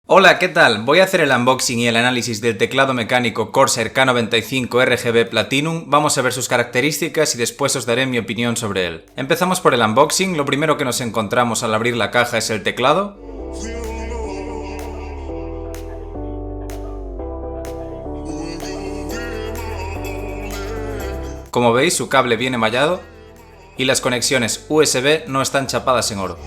Hola, ¿qué tal? Voy a hacer el unboxing y el análisis del teclado mecánico Corsair K95 RGB Platinum, vamos a ver sus características y después os daré mi opinión sobre él. Empezamos por el unboxing, lo primero que nos encontramos al abrir la caja es el teclado. Como veis, su cable viene mallado y las conexiones USB no están chapadas en oro.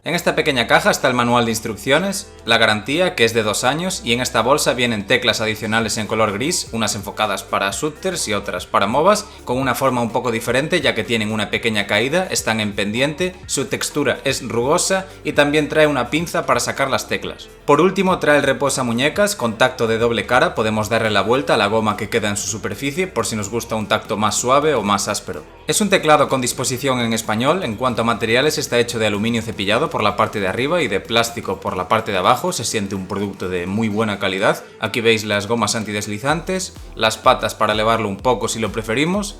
En esta pequeña caja está el manual de instrucciones, la garantía que es de 2 años y en esta bolsa vienen teclas adicionales en color gris, unas enfocadas para shooters y otras para MOBAs, con una forma un poco diferente ya que tienen una pequeña caída, están en pendiente, su textura es rugosa y también trae una pinza para sacar las teclas. Por último trae el reposamuñecas con tacto de doble cara, podemos darle la vuelta a la goma que queda en su superficie por si nos gusta un tacto más suave o más áspero. Es un teclado con disposición en español, en cuanto a materiales está hecho de aluminio cepillado por la parte de arriba y de plástico por la parte de abajo, se siente un producto de muy buena calidad. Aquí veis las gomas antideslizantes, las patas para elevarlo un poco si lo preferimos,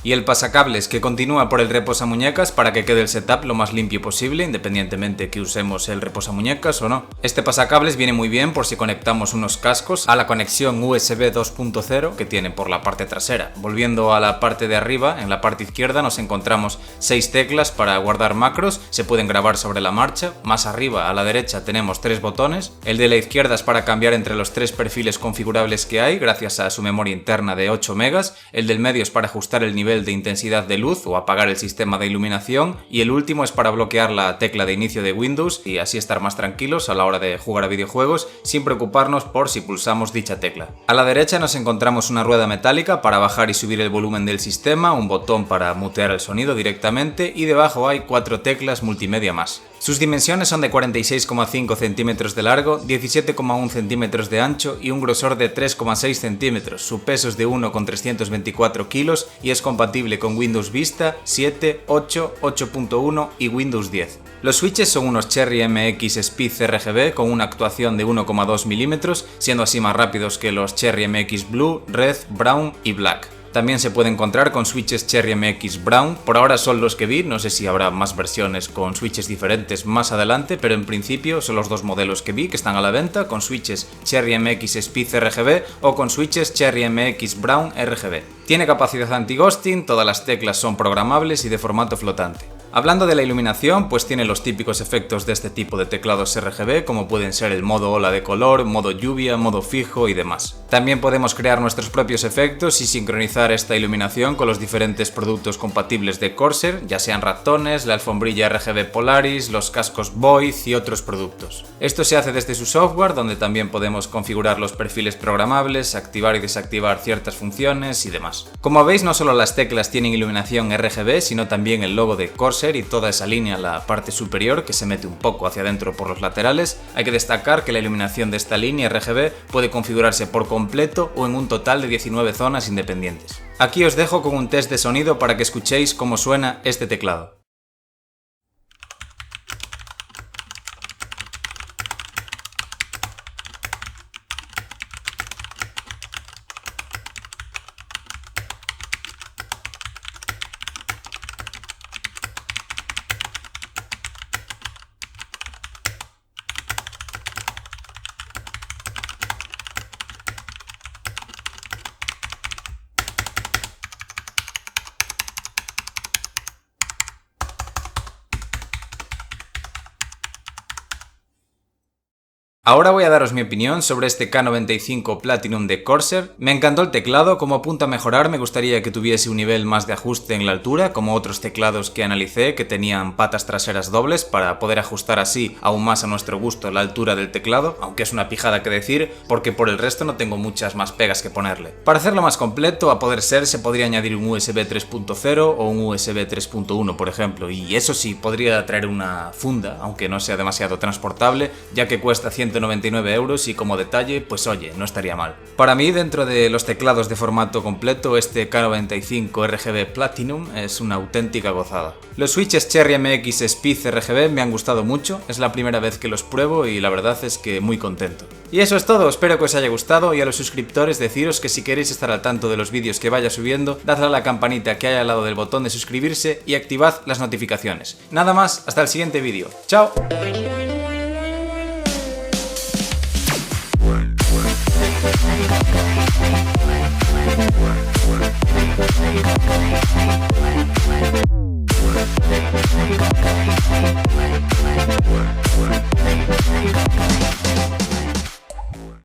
y el pasacables que continúa por el reposamuñecas para que quede el setup lo más limpio posible, independientemente que usemos el reposamuñecas o no. Este pasacables viene muy bien por si conectamos unos cascos a la conexión USB 2.0 que tiene por la parte trasera. Volviendo a la parte de arriba, en la parte izquierda nos encontramos 6 teclas para guardar macros, se pueden grabar sobre la marcha. Más arriba a la derecha tenemos 3 botones, el de la izquierda es para cambiar entre los 3 perfiles configurables que hay gracias a su memoria interna de 8 megas, el del medio es para ajustar el nivel de intensidad de luz o apagar el sistema de iluminación y el último es para bloquear la tecla de inicio de Windows y así estar más tranquilos a la hora de jugar a videojuegos sin preocuparnos por si pulsamos dicha tecla. A la derecha nos encontramos una rueda metálica para bajar y subir el volumen del sistema, un botón para mutear el sonido directamente y debajo hay 4 teclas multimedia más. Sus dimensiones son de 46,5 centímetros de largo, 17,1 centímetros de ancho y un grosor de 3,6 centímetros. Su peso es de 1,324 kilos y es compatible con Windows Vista 7, 8, 8.1 y Windows 10. Los switches son unos Cherry MX Speed RGB con una actuación de 1,2 milímetros, siendo así más rápidos que los Cherry MX Blue, Red, Brown y Black. También se puede encontrar con switches Cherry MX Brown, por ahora son los que vi, no sé si habrá más versiones con switches diferentes más adelante, pero en principio son los dos modelos que vi que están a la venta, con switches Cherry MX Speed RGB o con switches Cherry MX Brown RGB. Tiene capacidad anti-ghosting, todas las teclas son programables y de formato flotante. Hablando de la iluminación, pues tiene los típicos efectos de este tipo de teclados RGB, como pueden ser el modo ola de color, modo lluvia, modo fijo y demás. También podemos crear nuestros propios efectos y sincronizar esta iluminación con los diferentes productos compatibles de Corsair, ya sean ratones, la alfombrilla RGB Polaris, los cascos Voith y otros productos. Esto se hace desde su software, donde también podemos configurar los perfiles programables, activar y desactivar ciertas funciones y demás. Como veis, no solo las teclas tienen iluminación RGB, sino también el logo de Corsair y toda esa línea, la parte superior que se mete un poco hacia adentro por los laterales. Hay que destacar que la iluminación de esta línea RGB puede configurarse por completo o en un total de 19 zonas independientes. Aquí os dejo con un test de sonido para que escuchéis cómo suena este teclado. Ahora voy a daros mi opinión sobre este K95 Platinum de Corsair. Me encantó el teclado, como apunta a mejorar me gustaría que tuviese un nivel más de ajuste en la altura, como otros teclados que analicé que tenían patas traseras dobles para poder ajustar así aún más a nuestro gusto la altura del teclado, aunque es una pijada que decir porque por el resto no tengo muchas más pegas que ponerle. Para hacerlo más completo, a poder ser, se podría añadir un USB 3.0 o un USB 3.1 por ejemplo, y eso sí, podría traer una funda, aunque no sea demasiado transportable, ya que cuesta 199 € y como detalle, pues oye, no estaría mal. Para mí, dentro de los teclados de formato completo, este K95 RGB Platinum es una auténtica gozada. Los switches Cherry MX Speed RGB me han gustado mucho, es la primera vez que los pruebo y la verdad es que muy contento. Y eso es todo, espero que os haya gustado y a los suscriptores deciros que si queréis estar al tanto de los vídeos que vaya subiendo, dadle a la campanita que hay al lado del botón de suscribirse y activad las notificaciones. Nada más, hasta el siguiente vídeo. ¡Chao!